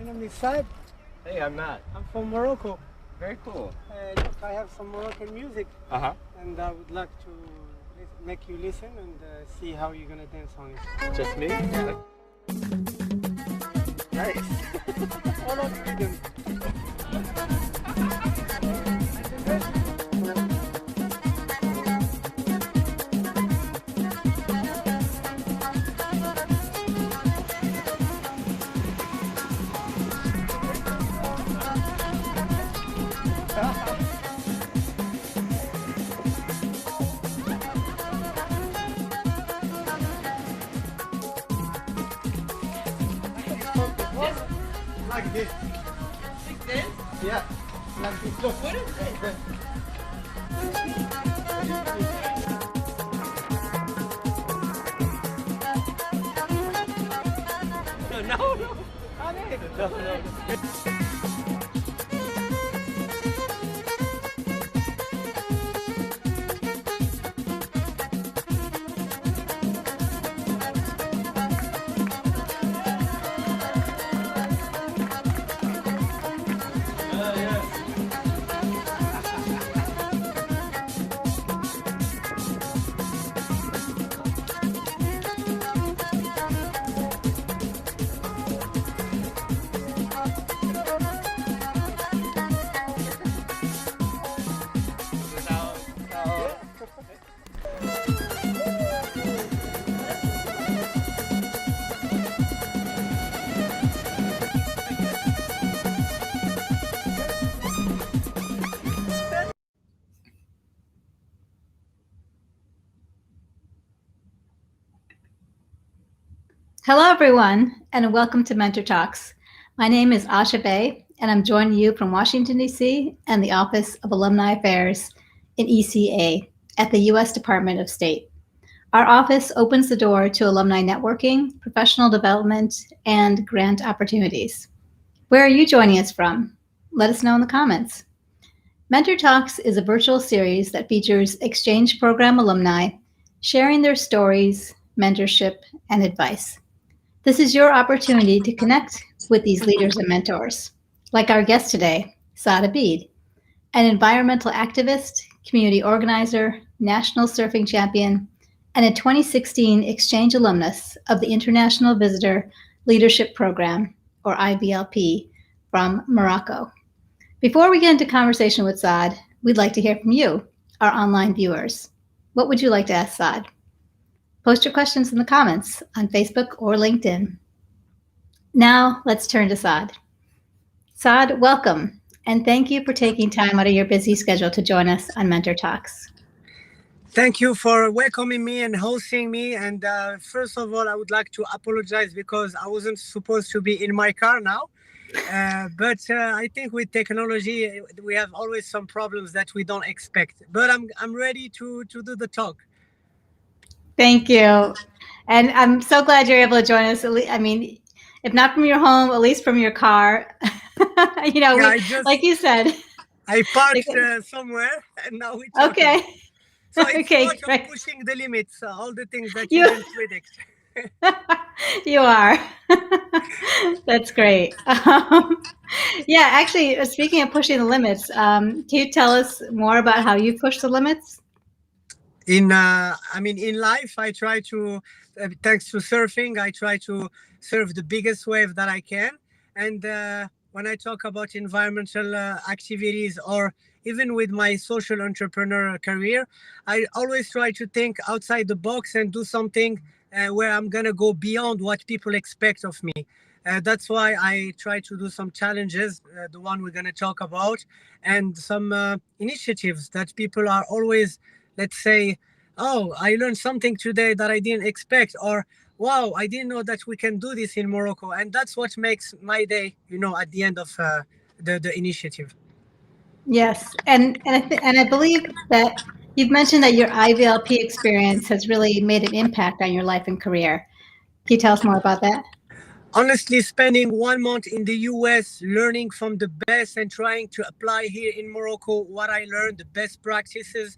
name is Saad. Hey, I'm Matt. I'm from Morocco. Very cool. I have some Moroccan music, and I would like to make you listen and see how you're gonna dance on it. Just me? Yeah. Nice. All of freedom. Like this. Like this? Yeah. Like this. Look. What is it? No. Hello, everyone, and welcome to Mentor Talks. My name is Saad Abid, and I'm joining you from Washington, D.C. and the Office of Alumni Affairs in ECA at the U.S. Department of State. Our office opens the door to alumni networking, professional development, and grant opportunities. Where are you joining us from? Let us know in the comments. Mentor Talks is a virtual series that features exchange program alumni sharing their stories, mentorship, and advice. This is your opportunity to connect with these leaders and mentors, like our guest today, Saad Abid, an environmental activist, community organizer, national surfing champion, and a 2016 exchange alumnus of the International Visitor Leadership Program, or IVLP, from Morocco. Before we get into conversation with Saad, we'd like to hear from you, our online viewers. What would you like to ask Saad? Post your questions in the comments on Facebook or LinkedIn. Now, let's turn to Saad. Saad, welcome, and thank you for taking time out of your busy schedule to join us on Mentor Talks. Thank you for welcoming me and hosting me. And first of all, I would like to apologize because I wasn't supposed to be in my car now. But I think with technology, we have always some problems that we don't expect. But I'm ready to do the talk. Thank you. And I'm so glad you're able to join us. I mean, if not from your home, at least from your car. Like you said. I parked somewhere and now we talk. Okay. So it's Okay, part great. of pushing the limits, all the things that you didn't predict. You are. That's great. Yeah, actually, speaking of pushing the limits, can you tell us more about how you push the limits? In life, I try to, thanks to surfing, I try to surf the biggest wave that I can. And when I talk about environmental activities or even with my social entrepreneur career, I always try to think outside the box and do something where I'm going to go beyond what people expect of me. That's why I try to do some challenges, the one we're going to talk about, and some initiatives that people are always, let's say, oh, I learned something today that I didn't expect, or wow, I didn't know that we can do this in Morocco. And that's what makes my day, at the end of the initiative. Yes, and I believe that you've mentioned that your IVLP experience has really made an impact on your life and career. Can you tell us more about that? Honestly, spending 1 month in the U.S., learning from the best and trying to apply here in Morocco what I learned, the best practices,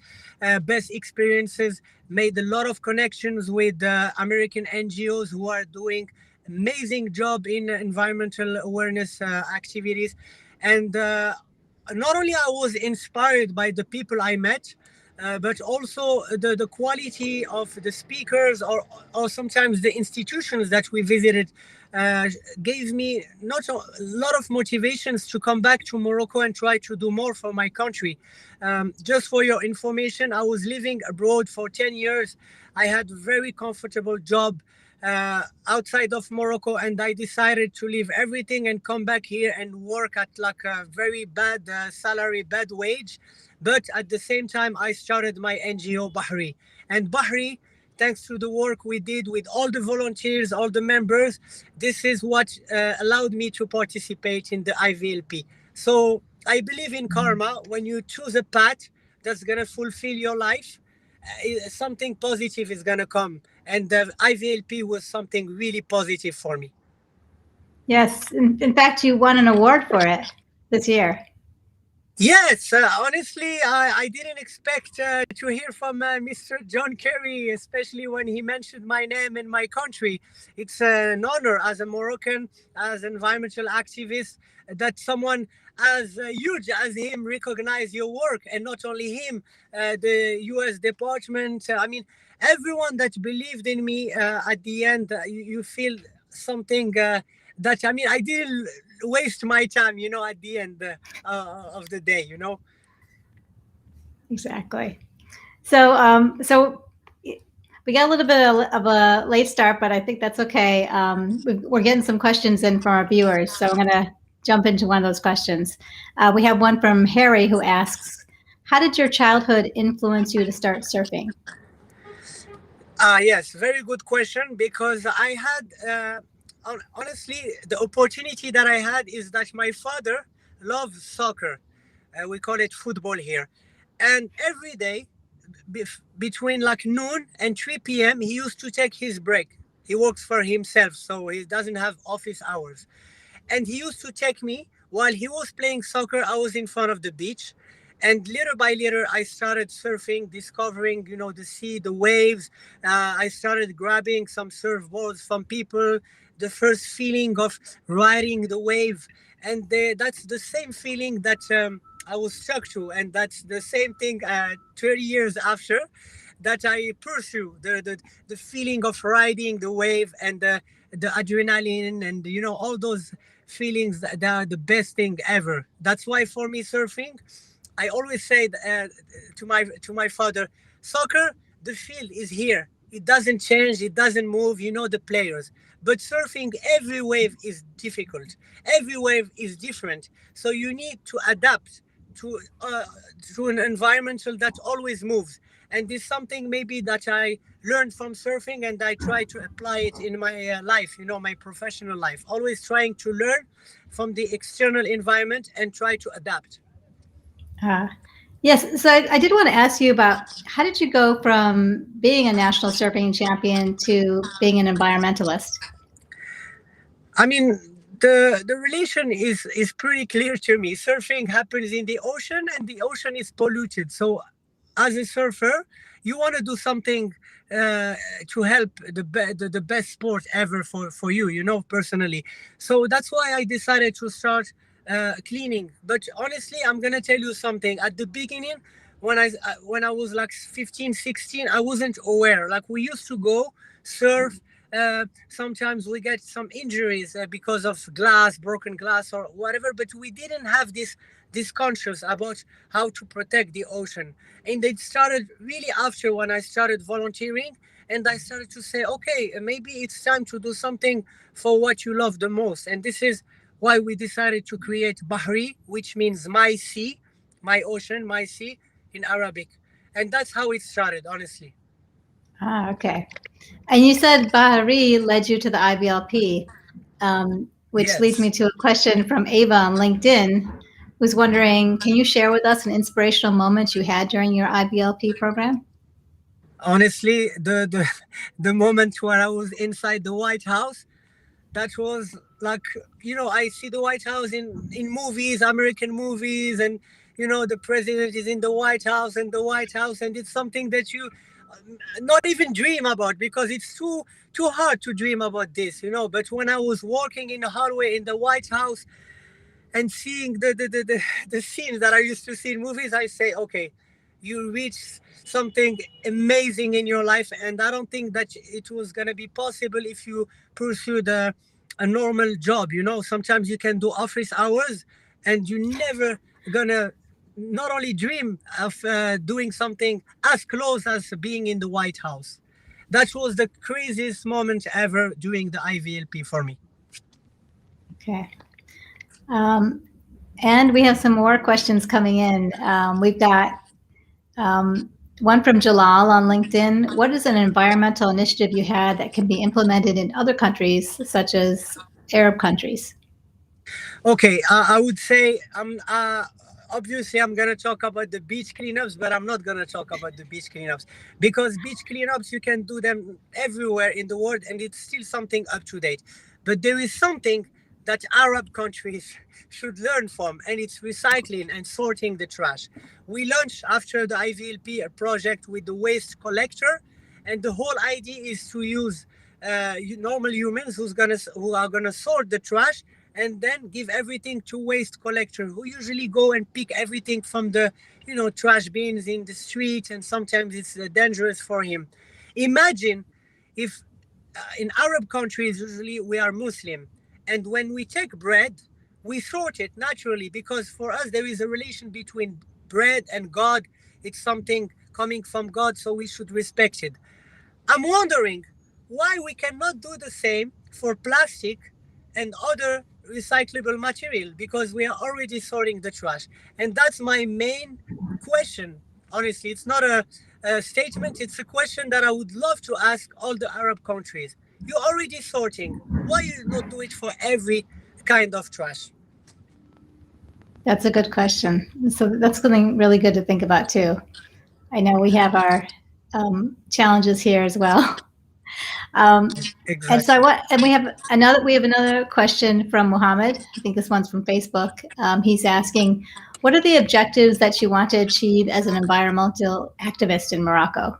best experiences, made a lot of connections with American NGOs who are doing amazing job in environmental awareness activities. And not only I was inspired by the people I met, but also the quality of the speakers, or sometimes the institutions that we visited, uh, gave me not a lot of motivations to come back to Morocco and try to do more for my country. Just for your information, I was living abroad for 10 years. I had a very comfortable job outside of Morocco, and I decided to leave everything and come back here and work at like a very bad salary, bad wage. But at the same time, I started my NGO Bahri. And Bahri, thanks to the work we did with all the volunteers, all the members, this is what allowed me to participate in the IVLP. So I believe in karma. When you choose a path that's going to fulfill your life, something positive is going to come. And the IVLP was something really positive for me. Yes. In fact, you won an award for it this year. Yes, honestly, I didn't expect to hear from Mr. John Kerry, especially when he mentioned my name and my country. It's an honor as a Moroccan, as an environmental activist, that someone as huge as him recognize your work, and not only him, the U.S. department. I mean, everyone that believed in me. At the end, you feel something. That, I mean, I didn't waste my time, at the end of the day, Exactly. So we got a little bit of a late start, but I think that's okay. We're getting some questions in from our viewers, so I'm going to jump into one of those questions. We have one from Harry who asks, how did your childhood influence you to start surfing? Yes, very good question, because I had, honestly, the opportunity that I had is that my father loves soccer. We call it football here. And every day, between like noon and 3 p.m., he used to take his break. He works for himself, so he doesn't have office hours. And he used to take me while he was playing soccer. I was in front of the beach. And little by little, I started surfing, discovering, the sea, the waves. I started grabbing some surfboards from people, the first feeling of riding the wave. And that's the same feeling that I was stuck to. And that's the same thing 30 years after, that I pursue the feeling of riding the wave, and the adrenaline, and all those feelings that are the best thing ever. That's why for me surfing, I always say to my father, soccer, the field is here. It doesn't change. It doesn't move. You know the players. But surfing, every wave is difficult. Every wave is different. So you need to adapt to uh, to an environmental that always moves. And this is something maybe that I learned from surfing, and I try to apply it in my life. My professional life. Always trying to learn from the external environment and try to adapt. Yes, so I did want to ask you about, how did you go from being a national surfing champion to being an environmentalist? I mean, the relation is pretty clear to me. Surfing happens in the ocean, and the ocean is polluted. So, as a surfer, you want to do something to help the best sport ever for you, personally. So that's why I decided to start cleaning. But honestly, I'm gonna tell you something. At the beginning, when I was like 15, 16, I wasn't aware. Like, we used to go surf. Sometimes we get some injuries because of broken glass or whatever, but we didn't have this conscious about how to protect the ocean. And it started really after, when I started volunteering, and I started to say, okay, maybe it's time to do something for what you love the most. And this is why we decided to create Bahri, which means my sea, my ocean, my sea in Arabic. And that's how it started, honestly. Okay. And you said Bahari led you to the IVLP, which leads me Yes. to a question from Ava on LinkedIn, who's wondering, can you share with us an inspirational moment you had during your IVLP program? Honestly, the moment where I was inside the White House, that was like, I see the White House in movies, American movies, and the president is in the White House, and it's something that not even dream about, because it's too hard to dream about this, you know. But when I was walking in the hallway in the White House and seeing the scenes that I used to see in movies, I say, okay, you reach something amazing in your life, and I don't think that it was gonna be possible if you pursued a normal job. You know, sometimes you can do office hours, and you never gonna not only dream of doing something as close as being in the White House. That was the craziest moment ever doing the IVLP for me. Okay. And we have some more questions coming in. We've got one from Jalal on LinkedIn. What is an environmental initiative you had that can be implemented in other countries, such as Arab countries? Okay, I would say obviously I'm gonna talk about the beach cleanups, but I'm not gonna talk about the beach cleanups, because beach cleanups you can do them everywhere in the world, and it's still something up to date. But there is something that Arab countries should learn from, and it's recycling and sorting the trash. We launched after the IVLP a project with the waste collector, and the whole idea is to use normal humans who are gonna sort the trash and then give everything to waste collector, who usually go and pick everything from the trash bins in the street, and sometimes it's dangerous for him. Imagine if in Arab countries usually we are Muslim, and when we take bread we sort it naturally, because for us there is a relation between bread and God. It's something coming from God, so we should respect it. I'm wondering why we cannot do the same for plastic and other recyclable material, because we are already sorting the trash. And that's my main question. Honestly, it's not a statement, it's a question that I would love to ask all the Arab countries. You're already sorting. Why you not do it for every kind of trash? That's a good question. So that's something really good to think about too. I know we have our challenges here as well. And so Exactly. we have another question from Muhammad. I think this one's from Facebook. He's asking, what are the objectives that you want to achieve as an environmental activist in Morocco?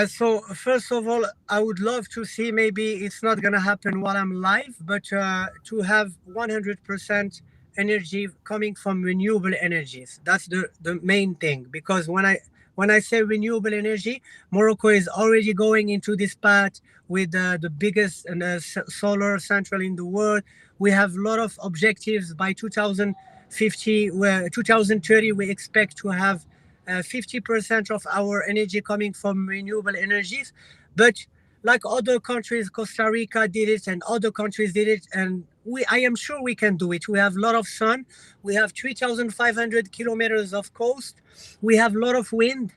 So first of all, I would love to see, maybe it's not gonna happen while I'm live, but to have 100% energy coming from renewable energies. That's the main thing, because when I say renewable energy, Morocco is already going into this path with the biggest solar central in the world. We have a lot of objectives by 2050, where 2030 we expect to have 50% of our energy coming from renewable energies. But like other countries, Costa Rica did it and other countries did it, and I am sure we can do it. We have a lot of sun, we have 3,500 kilometers of coast, we have a lot of wind.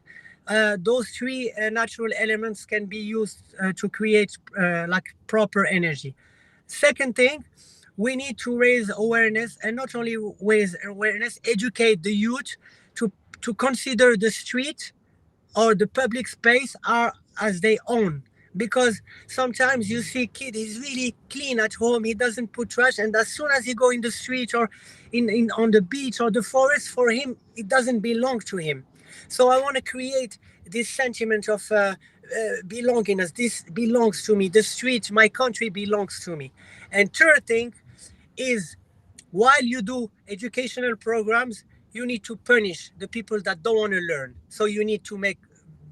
Those three natural elements can be used to create like proper energy. Second thing, we need to raise awareness, and not only raise awareness, educate the youth to consider the street or the public space are as they own. Because sometimes you see kid is really clean at home, he doesn't put trash, and as soon as he go in the street or in on the beach or the forest, for him it doesn't belong to him. So I want to create this sentiment of belongingness. This belongs to me, the street, my country belongs to me. And third thing is, while you do educational programs, you need to punish the people that don't want to learn. So you need to make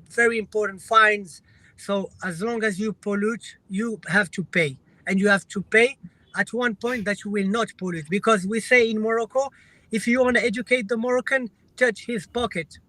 very important fines. So as long as you pollute, you have to pay. And you have to pay at one point that you will not pollute. Because we say in Morocco, if you want to educate the Moroccan, touch his pocket.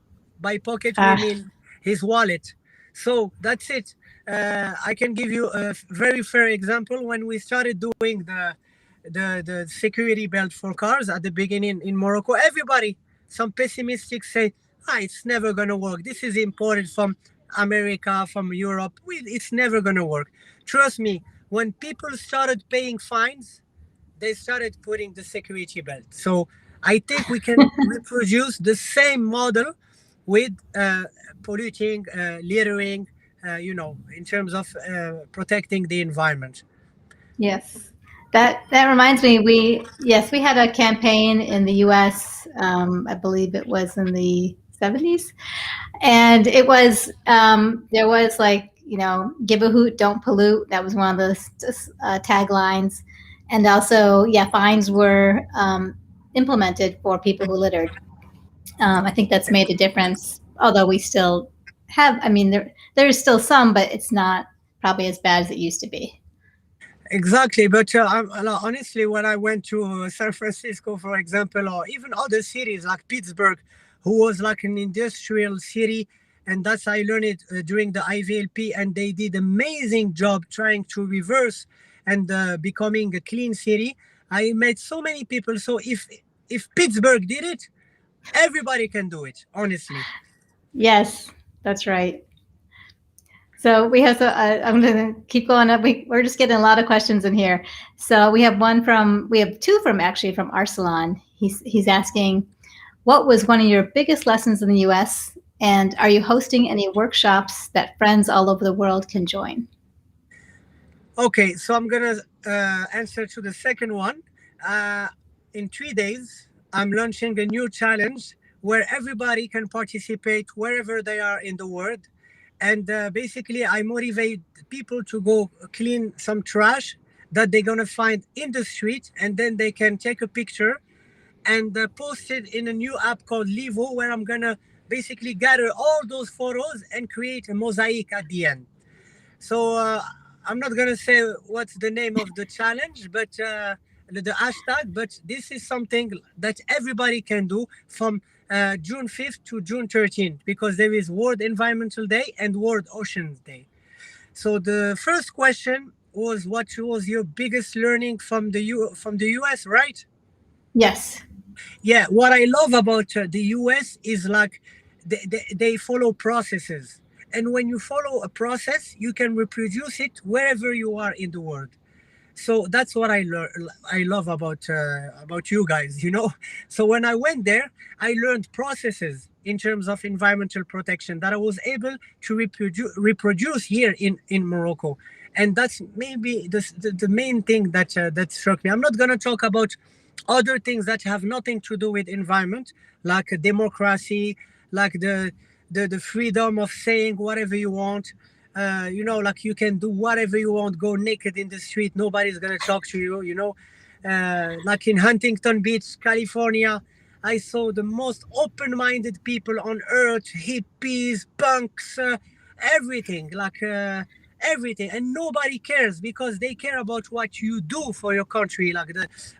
By pocket, we Ah, mean his wallet. So that's it. I can give you a very fair example. When we started doing the security belt for cars at the beginning in Morocco, everybody, some pessimistic say, it's never gonna work. This is imported from America, from Europe. It's never gonna work. Trust me, when people started paying fines, they started putting the security belt. So I think we can reproduce the same model with polluting, littering, in terms of protecting the environment. yes. That reminds me, we had a campaign in the U.S. I believe it was in the 70s. And it was, there was like, give a hoot, don't pollute. That was one of the taglines. And also, fines were implemented for people who littered. I think that's made a difference, although we still have, there's still some, but it's not probably as bad as it used to be. Exactly, but honestly, when I went to San Francisco, for example, or even other cities like Pittsburgh, who was like an industrial city, and that's I learned it during the IVLP, and they did amazing job trying to reverse and becoming a clean city. I met so many people. So if Pittsburgh did it, everybody can do it. Honestly. Yes, that's right. So we have, I'm going to keep going up. We're just getting a lot of questions in here. So we have two from Arsalan. He's asking, what was one of your biggest lessons in the U.S. and are you hosting any workshops that friends all over the world can join? Okay, so I'm gonna answer to the second one. In 3 days, I'm launching a new challenge where everybody can participate wherever they are in the world. And basically, I motivate people to go clean some trash that they're gonna find in the street, and then they can take a picture and post it in a new app called Livo, where I'm gonna basically gather all those photos and create a mosaic at the end. So I'm not gonna say what's the name of the challenge, but the hashtag. But this is something that everybody can do from June 5th to June 13th, because there is World Environmental Day and World Oceans Day. So the first question was, what was your biggest learning from the US, right? Yes. Yeah, what I love about the US is like they follow processes. And when you follow a process, you can reproduce it wherever you are in the world. So that's what I love about you guys, you know. So when I went there, I learned processes in terms of environmental protection that I was able to reproduce here in Morocco. And that's maybe the main thing that struck me. I'm not going to talk about other things that have nothing to do with environment, like democracy, like the freedom of saying whatever you want. Like you can do whatever you want, go naked in the street, nobody's gonna talk to you, like in Huntington Beach, California, I saw the most open-minded people on earth, hippies, punks, everything, everything, and nobody cares because they care about what you do for your country, like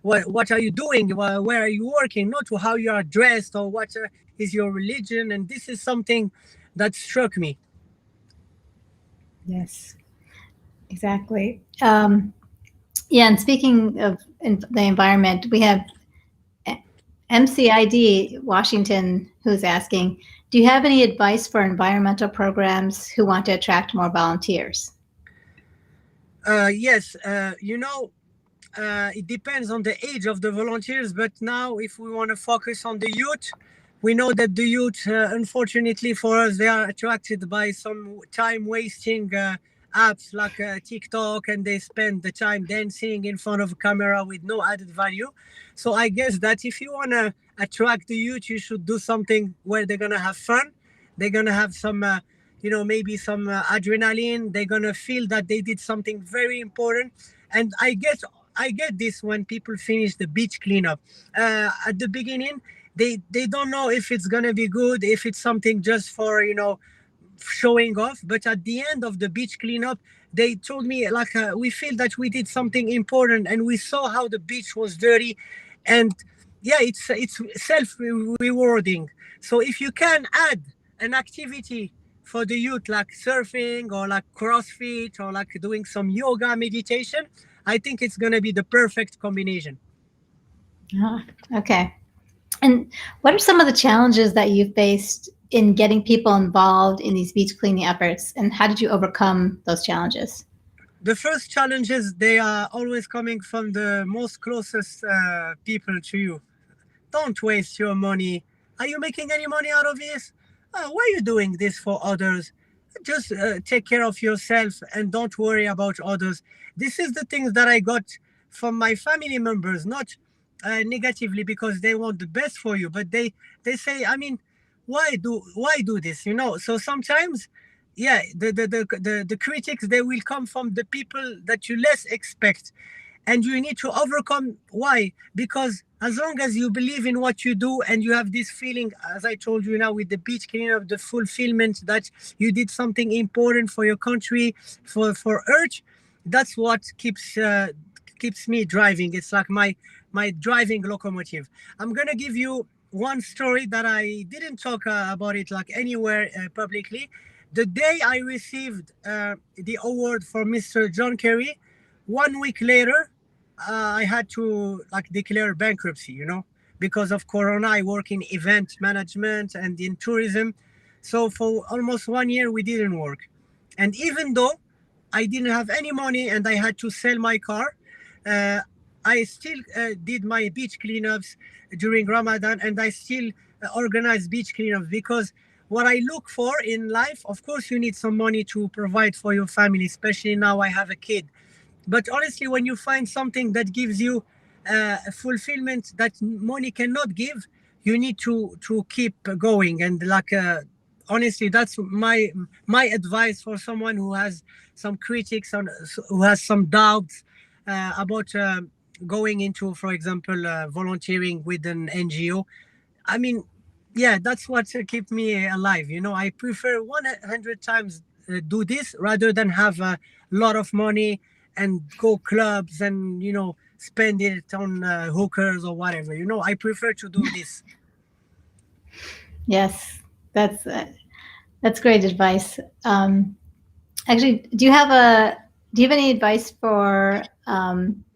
what are you doing, where are you working, not how you are dressed or what is your religion. And this is something that struck me. Yes, exactly. And speaking of the environment, we have MCID Washington who's asking, do you have any advice for environmental programs who want to attract more volunteers? Yes, it depends on the age of the volunteers, but now if we want to focus on the youth, we know that the youth, unfortunately for us, they are attracted by some time wasting apps like TikTok, and they spend the time dancing in front of a camera with no added value. So I guess that if you want to attract the youth, you should do something where they're going to have fun. They're going to have some, maybe some adrenaline. They're going to feel that they did something very important. And I get this when people finish the beach cleanup. At the beginning, they don't know if it's going to be good, if it's something just for, showing off. But at the end of the beach cleanup, they told me like we feel that we did something important, and we saw how the beach was dirty. And yeah, it's self-rewarding. So if you can add an activity for the youth like surfing or like CrossFit or like doing some yoga meditation, I think it's going to be the perfect combination. Okay. And what are some of the challenges that you faced in getting people involved in these beach cleaning efforts, and how did you overcome those challenges? The first challenges, they are always coming from the most closest people to you. Don't waste your money. Are you making any money out of this? Why are you doing this for others? Just take care of yourself and don't worry about others. This is the things that I got from my family members, not negatively because they want the best for you, but they say, why do this, you know? So sometimes, yeah, the critics, they will come from the people that you less expect, and you need to overcome. Why? Because as long as you believe in what you do and you have this feeling, as I told you now with the beach cleanup, the fulfillment that you did something important for your country, for earth, that's what keeps me driving. It's like my driving locomotive. I'm gonna give you one story that I didn't talk about it like anywhere publicly. The day I received the award for Mr. John Kerry, 1 week later, I had to like declare bankruptcy, you know, because of Corona. I work in event management and in tourism. So for almost 1 year, we didn't work. And even though I didn't have any money and I had to sell my car, uh, I still did my beach cleanups during Ramadan, and I still organize beach cleanups because what I look for in life, of course, you need some money to provide for your family, especially now I have a kid. But honestly, when you find something that gives you a fulfillment that money cannot give, you need to keep going. And like honestly, that's my advice for someone who has some critics on, who has some doubts about going into, for example, volunteering with an NGO. I mean, yeah, that's what keep me alive. You know, I prefer 100 times do this rather than have a lot of money and go clubs and, you know, spend it on hookers or whatever. You know, I prefer to do this. Yes, that's great advice. Actually, do you have any advice for?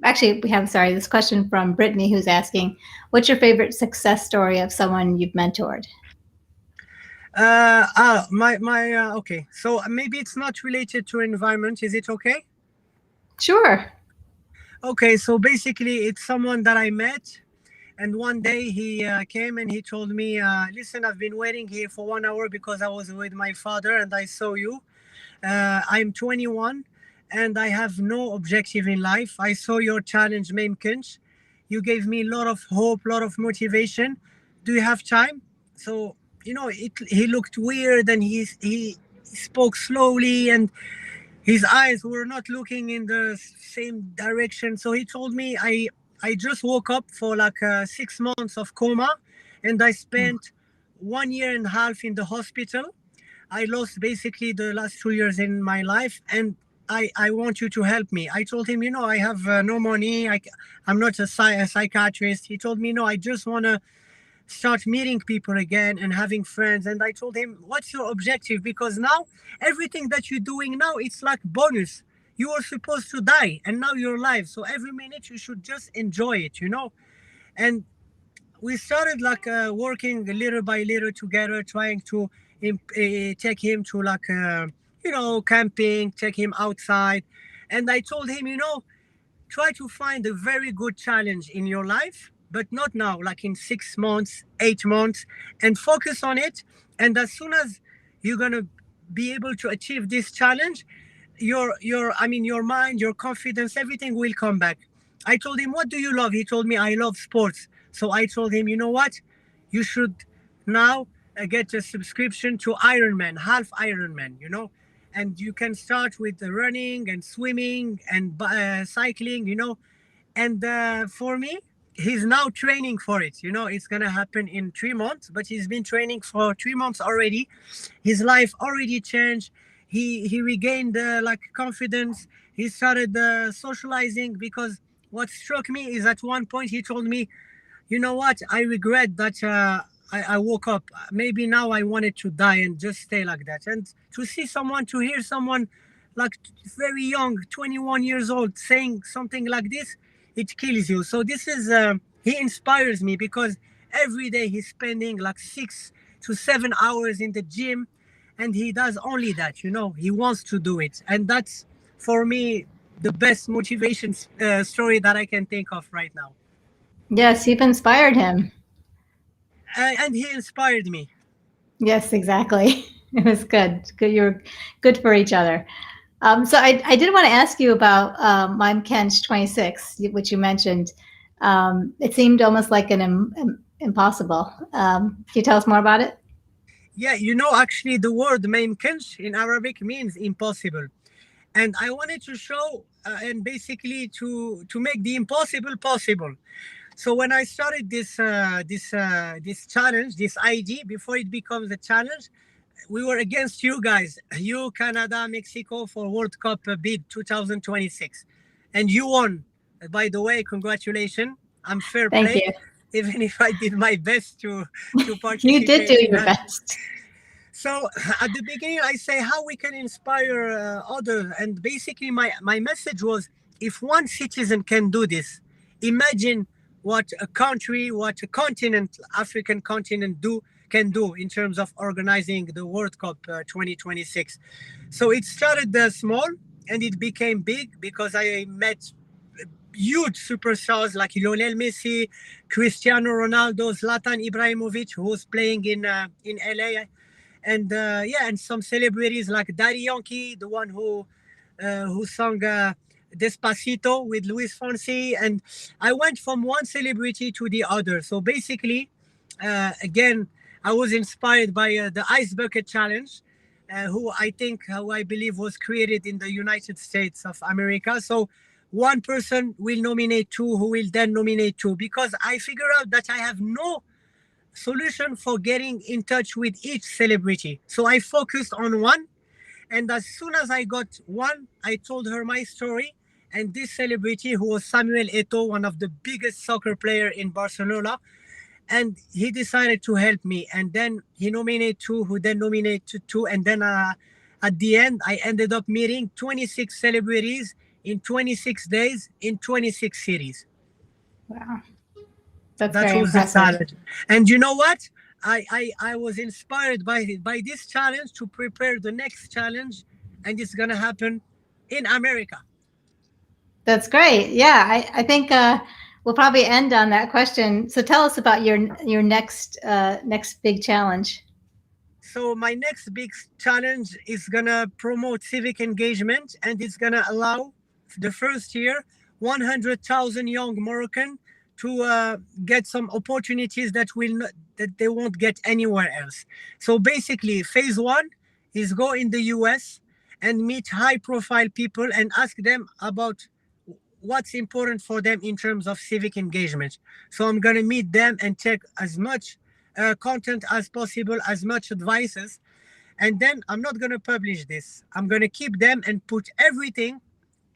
Actually, we have this question from Brittany, who's asking, "What's your favorite success story of someone you've mentored?" Okay. So maybe it's not related to environment. Is it okay? Sure. Okay. So basically, it's someone that I met, and one day he came and he told me, "Listen, I've been waiting here for 1 hour because I was with my father and I saw you. I'm 21 and I have no objective in life. I saw your challenge, Memkins. You gave me a lot of hope, a lot of motivation. Do you have time?" So, you know, he looked weird and he spoke slowly and his eyes were not looking in the same direction. So he told me, I just woke up for like 6 months of coma and I spent 1 year and a half in the hospital. I lost basically the last 2 years in my life, and I want you to help me. I told him, you know, I have no money. I'm not a psychiatrist. He told me, no, I just want to start meeting people again and having friends. And I told him, what's your objective? Because now everything that you're doing now, it's like bonus. You were supposed to die and now you're alive. So every minute you should just enjoy it, you know? And we started like working little by little together, trying to take him to like you know, camping, take him outside. And I told him, you know, try to find a very good challenge in your life, but not now, like in 6 months, 8 months, and focus on it. And as soon as you're gonna be able to achieve this challenge, your mind, your confidence, everything will come back. I told him, what do you love? He told me, I love sports. So I told him, you know what? You should now get a subscription to Ironman, half Ironman, you know? And you can start with the running and swimming and cycling, you know? And for me, he's now training for it. You know, it's gonna happen in 3 months, but he's been training for 3 months already. His life already changed. He regained like confidence. He started socializing, because what struck me is at one point he told me, you know what, I regret that I woke up. Maybe now I wanted to die and just stay like that. And to see someone, to hear someone like very young, 21 years old, saying something like this, it kills you. So this is, he inspires me, because every day he's spending like 6 to 7 hours in the gym, and he does only that, you know, he wants to do it. And that's, for me, the best motivation story that I can think of right now. Yes, you've inspired him. And he inspired me. Yes, exactly. It was good. Good, you're good for each other. So I did want to ask you about Mime Kench 26, which you mentioned. It seemed almost like an impossible. Can you tell us more about it? Yeah, actually, the word "ميمكنش" in Arabic means impossible, and I wanted to show and basically to make the impossible possible. So when I started this challenge, this ID, before it becomes a challenge, we were against you guys, you, Canada, Mexico, for World Cup bid 2026, and you won. By the way, congratulations. I'm fair Thank play, you. even if I did my best to You did participate do in your that. best. So at the beginning, I say how we can inspire others, and basically my message was, if one citizen can do this, imagine what a country, what a continent, African continent can do in terms of organizing the World Cup 2026. So it started small and it became big because I met huge superstars like Lionel Messi, Cristiano Ronaldo, Zlatan Ibrahimovic, who's playing in LA, and yeah, and some celebrities like Daddy Yankee, the one who sung Despacito with Luis Fonsi, and I went from one celebrity to the other. So basically, again, I was inspired by the Ice Bucket Challenge, who I believe was created in the United States of America. So one person will nominate two, who will then nominate two, because I figure out that I have no solution for getting in touch with each celebrity. So I focused on one, and as soon as I got one, I told her my story. And this celebrity, who was Samuel Eto'o, one of the biggest soccer player in Barcelona, and he decided to help me. And then he nominated two, who then nominated two, and then at the end, I ended up meeting 26 celebrities in 26 days in 26 cities. Wow. That's That very was the impressive. challenge. And you know what? I was inspired by this challenge to prepare the next challenge, and it's gonna happen in America. That's great. Yeah, I think we'll probably end on that question. So tell us about your next big challenge. So my next big challenge is gonna promote civic engagement, and it's gonna allow the first year 100,000 young Moroccan to get some opportunities that they won't get anywhere else. So basically, phase one is go in the U.S. and meet high-profile people and ask them about what's important for them in terms of civic engagement. So I'm gonna meet them and take as much content as possible, as much advices, and then I'm not gonna publish this. I'm gonna keep them and put everything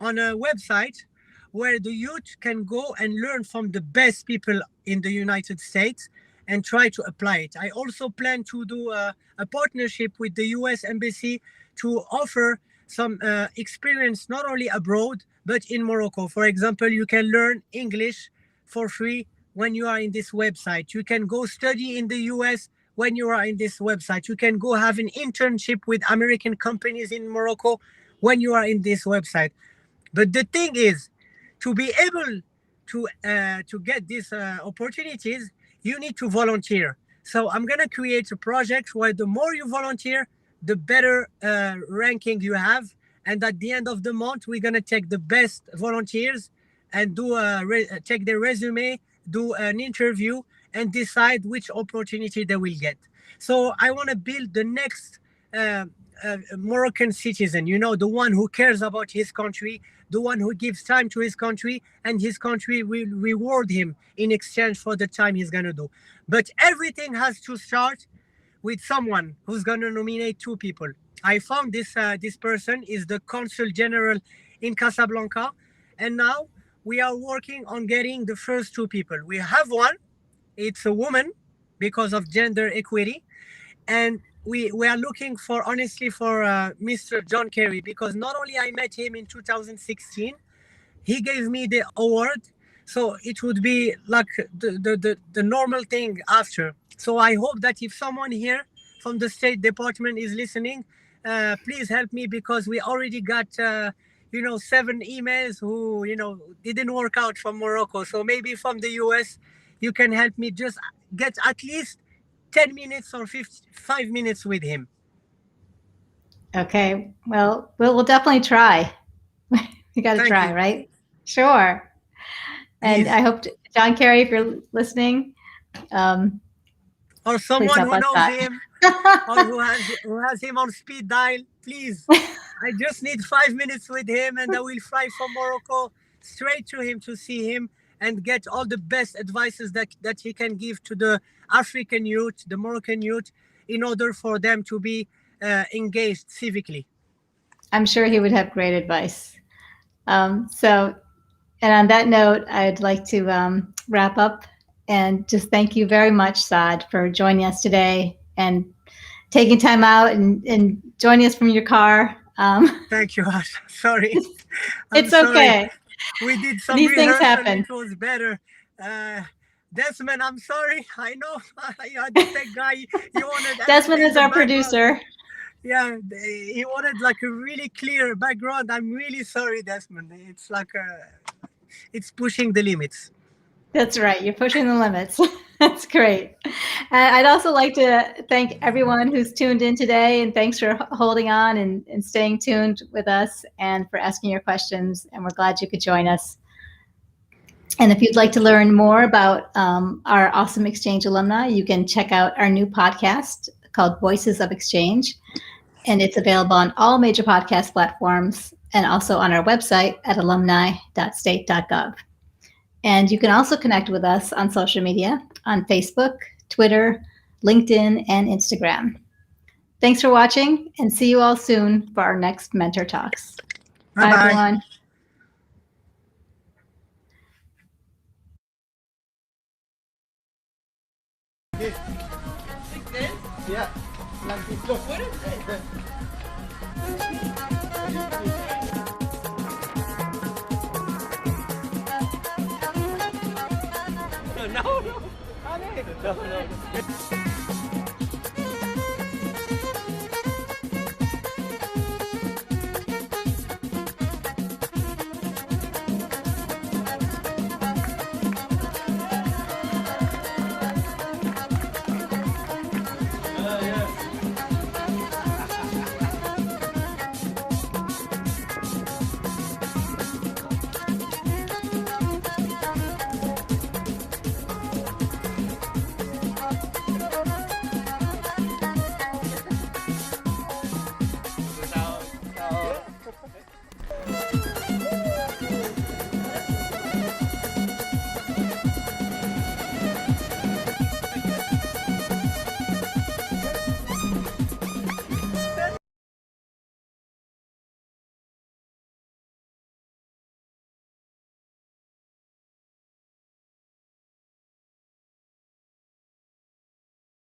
on a website where the youth can go and learn from the best people in the United States and try to apply it. I also plan to do a partnership with the US Embassy to offer some experience not only abroad but in Morocco. For example, you can learn English for free when you are in this website. You can go study in the US when you are in this website. You can go have an internship with American companies in Morocco when you are in this website. But the thing is, to be able to get these opportunities, you need to volunteer. So I'm gonna create a project where the more you volunteer, the better ranking you have. And at the end of the month, we're gonna take the best volunteers and take their resume, do an interview, and decide which opportunity they will get. So I want to build the next Moroccan citizen, the one who cares about his country, the one who gives time to his country, and his country will reward him in exchange for the time he's going to do. But everything has to start with someone who's going to nominate two people. I found this person is the consul general in Casablanca, and now we are working on getting the first two people. We have one. It's a woman because of gender equity, and we are looking for, honestly, for Mr. John Kerry, because not only I met him in 2016, he gave me the award, so it would be like the normal thing after. So I hope that if someone here from the State Department is listening, please help me, because we already got 7 emails who didn't work out from Morocco. So maybe from the US you can help me just get at least 10 minutes or 5 minutes with him. Okay. Well, we'll definitely try. You got to Thank try, you. right? Sure. And Please. I hope John Kerry, if you're listening, Or please someone help who us knows out. him, or who has him on speed dial, please. I just need 5 minutes with him, and I will fly from Morocco straight to him to see him and get all the best advices that he can give to the African youth, the Moroccan youth, in order for them to be engaged civically. I'm sure he would have great advice. And on that note, I'd like to wrap up and just thank you very much, Saad, for joining us today and taking time out and joining us from your car. Thank you, Ash. Sorry. It's okay. We did some These things rehearsal. happen. It was better. Desmond, I'm sorry. I know you are the tech guy. You wanted Desmond is our background. producer. Yeah, he wanted like a really clear background. I'm really sorry, Desmond. It's like it's pushing the limits. That's right. You're pushing the limits. That's great. And I'd also like to thank everyone who's tuned in today, and thanks for holding on and staying tuned with us and for asking your questions. And we're glad you could join us. And if you'd like to learn more about our awesome exchange alumni, you can check out our new podcast called Voices of Exchange. And it's available on all major podcast platforms and also on our website at alumni.state.gov. And you can also connect with us on social media on Facebook, Twitter, LinkedIn, and Instagram. Thanks for watching, and see you all soon for our next Mentor Talks. Bye-bye. Bye, everyone. Like this? Yeah, like this. Look. What is it? No, no. No, no.